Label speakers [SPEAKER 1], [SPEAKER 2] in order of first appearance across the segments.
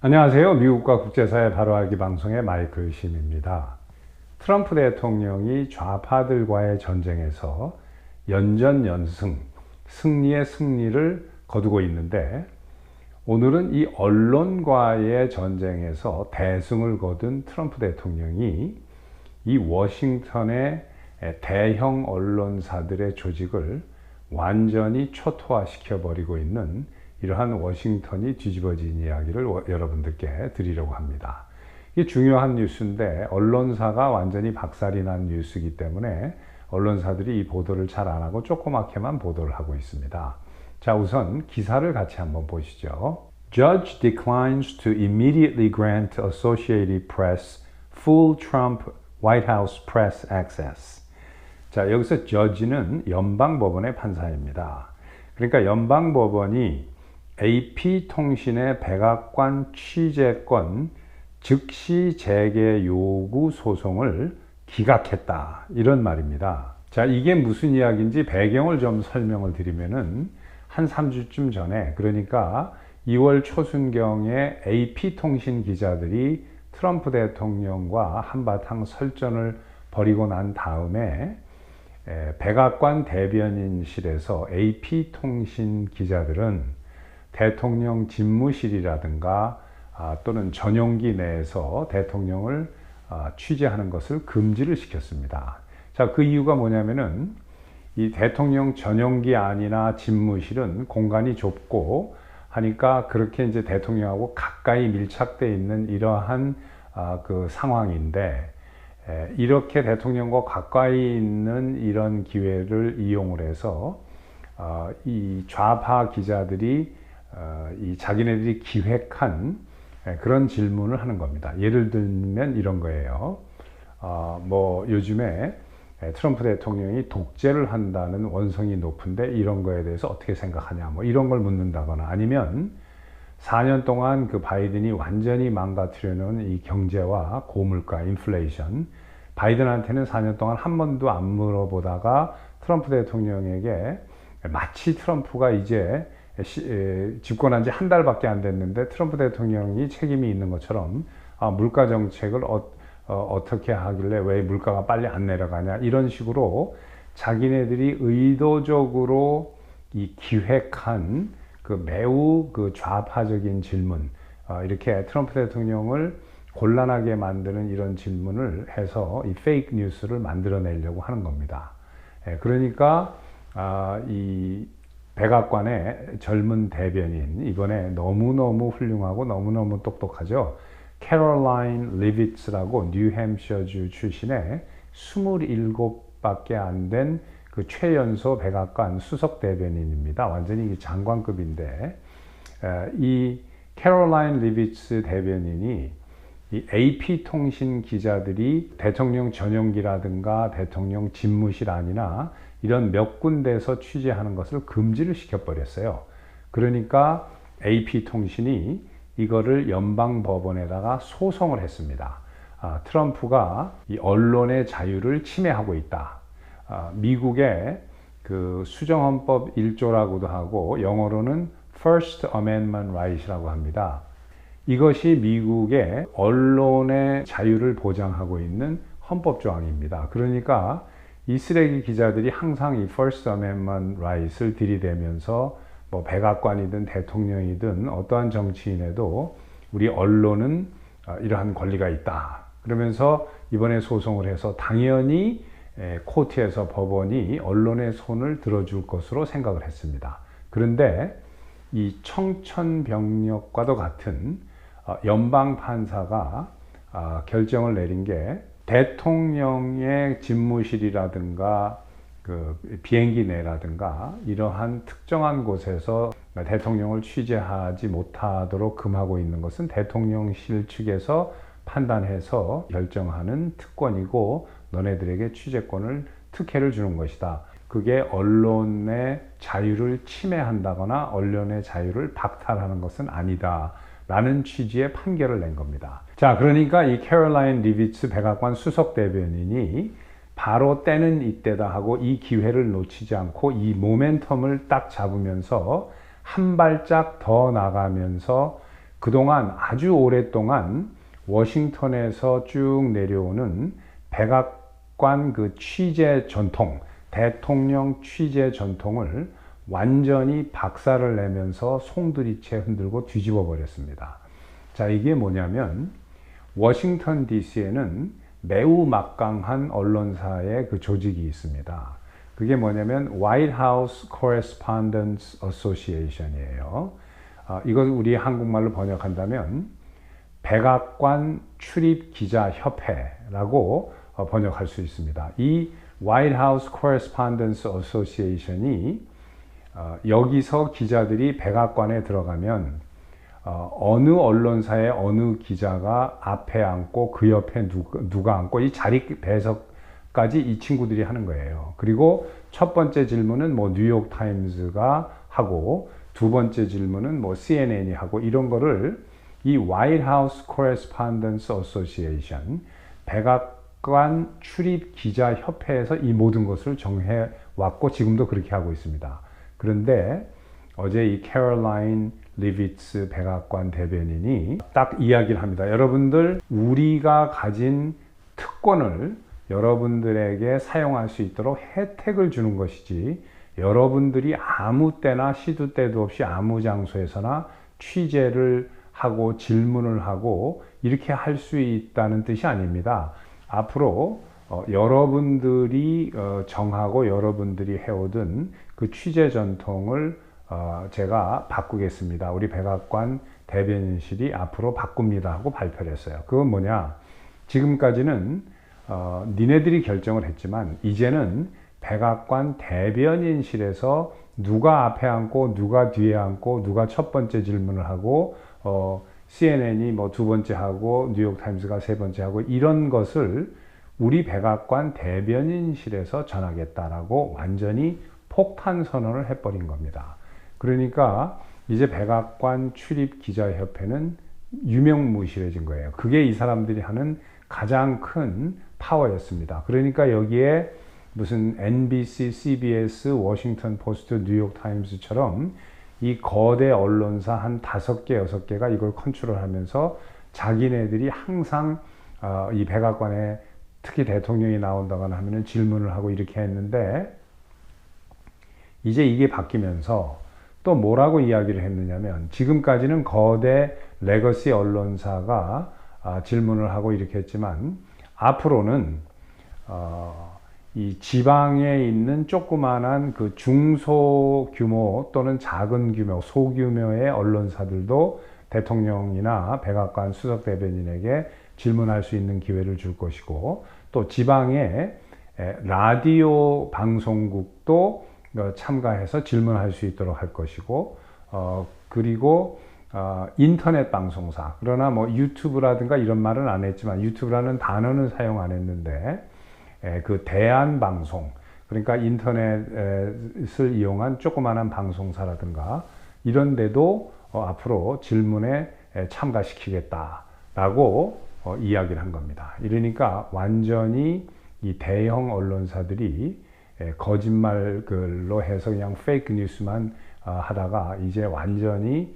[SPEAKER 1] 안녕하세요. 미국과 국제사회 바로알기 방송의 마이클 심입니다. 트럼프 대통령이 좌파들과의 전쟁에서 연전연승, 승리의 승리를 거두고 있는데, 오늘은 이 언론과의 전쟁에서 대승을 거둔 트럼프 대통령이 이 워싱턴의 대형 언론사들의 조직을 완전히 초토화시켜 버리고 있는 이러한 워싱턴이 뒤집어진 이야기를 여러분들께 드리려고 합니다. 이게 중요한 뉴스인데, 언론사가 완전히 박살이 난 뉴스이기 때문에 언론사들이 이 보도를 잘 안 하고 조그맣게만 보도를 하고 있습니다. 자, 우선 기사를 같이 한번 보시죠. Judge declines to immediately grant Associated Press full Trump White House press access. 자, 여기서 judge는 연방법원의 판사입니다. 그러니까 연방법원이 AP통신의 백악관 취재권 즉시 재개 요구 소송을 기각했다, 이런 말입니다. 자, 이게 무슨 이야기인지 배경을 좀 설명을 드리면은 한 3주쯤 전에, 그러니까 2월 초순경에 AP통신 기자들이 트럼프 대통령과 한바탕 설전을 벌이고 난 다음에 백악관 대변인실에서 AP통신 기자들은 대통령 집무실이라든가 또는 전용기 내에서 대통령을 취재하는 것을 금지를 시켰습니다. 자, 그 이유가 뭐냐면은 이 대통령 전용기 안이나 집무실은 공간이 좁고 하니까 그렇게 이제 대통령하고 가까이 밀착되어 있는 이러한 그 상황인데, 이렇게 대통령과 가까이 있는 이런 기회를 이용을 해서 이 좌파 기자들이 이 자기네들이 기획한 그런 질문을 하는 겁니다. 예를 들면 이런 거예요. 뭐 요즘에 트럼프 대통령이 독재를 한다는 원성이 높은데 이런 거에 대해서 어떻게 생각하냐, 뭐 이런 걸 묻는다거나, 아니면 4년 동안 그 바이든이 완전히 망가뜨려 놓은 이 경제와 고물가, 인플레이션, 바이든한테는 4년 동안 한 번도 안 물어보다가 트럼프 대통령에게 마치 트럼프가 이제 집권한 지 한 달밖에 안 됐는데 트럼프 대통령이 책임이 있는 것처럼 물가 정책을 어떻게 하길래 왜 물가가 빨리 안 내려가냐, 이런 식으로 자기네들이 의도적으로 이 기획한 그 매우 그 좌파적인 질문, 이렇게 트럼프 대통령을 곤란하게 만드는 이런 질문을 해서 이 페이크 뉴스를 만들어내려고 하는 겁니다. 그러니까 이 백악관의 젊은 대변인, 이번에 너무너무 훌륭하고 너무너무 똑똑하죠. 캐롤라인 리비츠라고 뉴햄셔주 출신의 27밖에 안 된 그 최연소 백악관 수석 대변인입니다. 완전히 장관급인데, 이 캐롤라인 리비츠 대변인이 이 AP통신 기자들이 대통령 전용기라든가 대통령 집무실 안이나 이런 몇 군데에서 취재하는 것을 금지를 시켜버렸어요. 그러니까 AP통신이 이거를 연방법원에다가 소송을 했습니다. 트럼프가 이 언론의 자유를 침해하고 있다. 미국의 그 수정헌법 1조라고도 하고 영어로는 First Amendment Right이라고 합니다. 이것이 미국의 언론의 자유를 보장하고 있는 헌법 조항입니다. 그러니까 이 쓰레기 기자들이 항상 이 First Amendment Right을 들이대면서 뭐 백악관이든 대통령이든 어떠한 정치인에도 우리 언론은 이러한 권리가 있다, 그러면서 이번에 소송을 해서 당연히 코트에서 법원이 언론의 손을 들어줄 것으로 생각을 했습니다. 그런데 이 청천벽력과도 같은 연방 판사가 결정을 내린 게, 대통령의 집무실이라든가 그 비행기 내라든가 이러한 특정한 곳에서 대통령을 취재하지 못하도록 금하고 있는 것은 대통령실 측에서 판단해서 결정하는 특권이고, 너네들에게 취재권을, 특혜를 주는 것이다. 그게 언론의 자유를 침해한다거나 언론의 자유를 박탈하는 것은 아니다, 라는 취지의 판결을 낸 겁니다. 자, 그러니까 이 캐롤라인 리비츠 백악관 수석 대변인이 바로 때는 이때다 하고 이 기회를 놓치지 않고 이 모멘텀을 딱 잡으면서 한 발짝 더 나가면서 그동안 아주 오랫동안 워싱턴에서 쭉 내려오는 백악관 그 취재 전통, 대통령 취재 전통을 완전히 박살을 내면서 송두리째 흔들고 뒤집어 버렸습니다. 자, 이게 뭐냐면 워싱턴 DC에는 매우 막강한 언론사의 그 조직이 있습니다. 그게 뭐냐면 White House Correspondents Association이에요. 이걸 우리 한국말로 번역한다면 백악관 출입 기자 협회라고 번역할 수 있습니다. 이 White House Correspondents Association이 여기서 기자들이 백악관에 들어가면 어느 언론사의 어느 기자가 앞에 앉고 그 옆에 누가 앉고 이 자리 배석까지 이 친구들이 하는 거예요. 그리고 첫 번째 질문은 뭐 뉴욕 타임즈가 하고 두 번째 질문은 뭐 CNN이 하고 이런 거를 이 White House Correspondents Association 백악관 출입 기자 협회에서 이 모든 것을 정해 왔고 지금도 그렇게 하고 있습니다. 그런데 어제 이 캐롤라인 리비츠 백악관 대변인이 딱 이야기를 합니다. 여러분들, 우리가 가진 특권을 여러분들에게 사용할 수 있도록 혜택을 주는 것이지 여러분들이 아무 때나 시도 때도 없이 아무 장소에서나 취재를 하고 질문을 하고 이렇게 할 수 있다는 뜻이 아닙니다. 앞으로 여러분들이 정하고 여러분들이 해오던 그 취재 전통을 제가 바꾸겠습니다. 우리 백악관 대변인실이 앞으로 바꿉니다 하고 발표를 했어요. 그건 뭐냐? 지금까지는 니네들이 결정을 했지만 이제는 백악관 대변인실에서 누가 앞에 앉고 누가 뒤에 앉고 누가 첫 번째 질문을 하고 CNN이 뭐 두 번째 하고 뉴욕타임스가 세 번째 하고 이런 것을 우리 백악관 대변인실에서 전하겠다라고 완전히 폭탄 선언을 해버린 겁니다. 그러니까 이제 백악관 출입 기자협회는 유명무실해진 거예요. 그게 이 사람들이 하는 가장 큰 파워였습니다. 그러니까 여기에 무슨 NBC, CBS, 워싱턴 포스트, 뉴욕 타임스처럼 이 거대 언론사 한 5개, 6개가 이걸 컨트롤하면서 자기네들이 항상 이 백악관에 특히 대통령이 나온다거나 하면은 질문을 하고 이렇게 했는데 이제 이게 바뀌면서 또 뭐라고 이야기를 했느냐면 지금까지는 거대 레거시 언론사가 질문을 하고 이렇게 했지만 앞으로는 이 지방에 있는 조그만한 그 중소규모 또는 작은 규모, 소규모의 언론사들도 대통령이나 백악관 수석 대변인에게 질문할 수 있는 기회를 줄 것이고 또 지방의 라디오 방송국도 참가해서 질문할 수 있도록 할 것이고 그리고 인터넷 방송사, 그러나 뭐 유튜브라든가 이런 말은 안 했지만 유튜브라는 단어는 사용 안 했는데 그 대안방송, 그러니까 인터넷을 이용한 조그마한 방송사라든가 이런 데도 앞으로 질문에 참가시키겠다라고 이야기를 한 겁니다. 이러니까 완전히 이 대형 언론사들이 거짓말로 해서 그냥 페이크 뉴스만 하다가 이제 완전히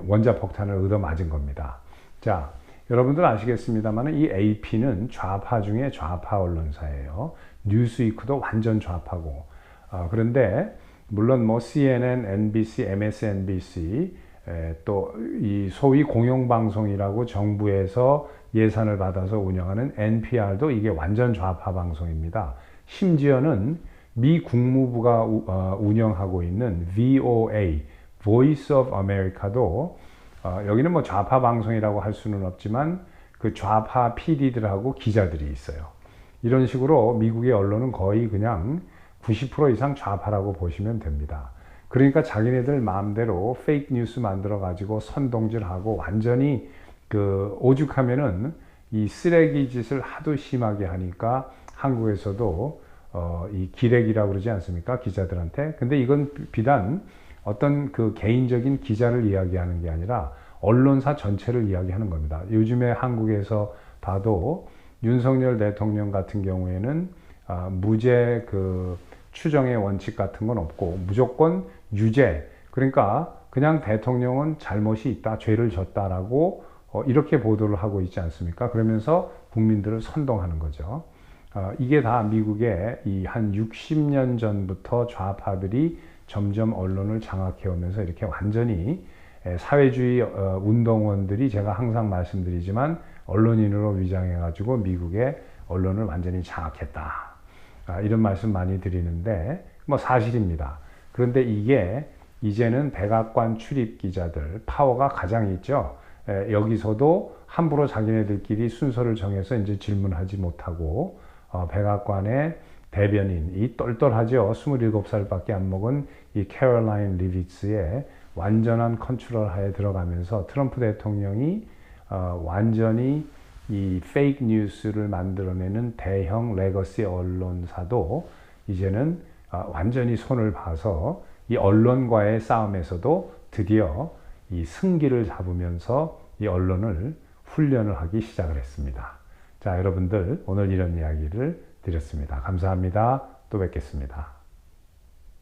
[SPEAKER 1] 원자폭탄을 얻어맞은 겁니다. 자, 여러분들 아시겠습니다만 이 AP는 좌파 중에 좌파 언론사예요. 뉴스위크도 완전 좌파고 그런데 물론 뭐 CNN, NBC, MSNBC 또 이 소위 공영방송이라고 정부에서 예산을 받아서 운영하는 NPR도 이게 완전 좌파 방송입니다. 심지어는 미 국무부가 운영하고 있는 VOA, Voice of America도 여기는 뭐 좌파 방송이라고 할 수는 없지만 그 좌파 PD들하고 기자들이 있어요. 이런 식으로 미국의 언론은 거의 그냥 90% 이상 좌파라고 보시면 됩니다. 그러니까 자기네들 마음대로 페이크 뉴스 만들어 가지고 선동질하고 완전히 그 오죽하면은 이 쓰레기 짓을 하도 심하게 하니까 한국에서도 이 기레기라고 그러지 않습니까? 기자들한테. 근데 이건 비단 어떤 그 개인적인 기자를 이야기하는 게 아니라 언론사 전체를 이야기하는 겁니다. 요즘에 한국에서 봐도 윤석열 대통령 같은 경우에는 무죄 그 추정의 원칙 같은 건 없고 무조건 유죄, 그러니까 그냥 대통령은 잘못이 있다, 죄를 졌다라고 이렇게 보도를 하고 있지 않습니까? 그러면서 국민들을 선동하는 거죠. 이게 다 미국의 이 한 60년 전부터 좌파들이 점점 언론을 장악해 오면서 이렇게 완전히 사회주의 운동원들이, 제가 항상 말씀드리지만 언론인으로 위장해 가지고 미국의 언론을 완전히 장악했다, 이런 말씀 많이 드리는데 뭐 사실입니다. 그런데 이게 이제는 백악관 출입 기자들 파워가 가장 있죠. 여기서도 함부로 자기네들끼리 순서를 정해서 이제 질문하지 못하고 백악관의 대변인, 이 똘똘하죠. 27살밖에 안 먹은 이 캐롤라인 리비츠의 완전한 컨트롤 하에 들어가면서 트럼프 대통령이 완전히 이 페이크 뉴스를 만들어내는 대형 레거시 언론사도 이제는 완전히 손을 봐서 이 언론과의 싸움에서도 드디어 이 승기를 잡으면서 이 언론을 훈련을 하기 시작을 했습니다. 자, 여러분들 오늘 이런 이야기를 드렸습니다. 감사합니다. 또 뵙겠습니다.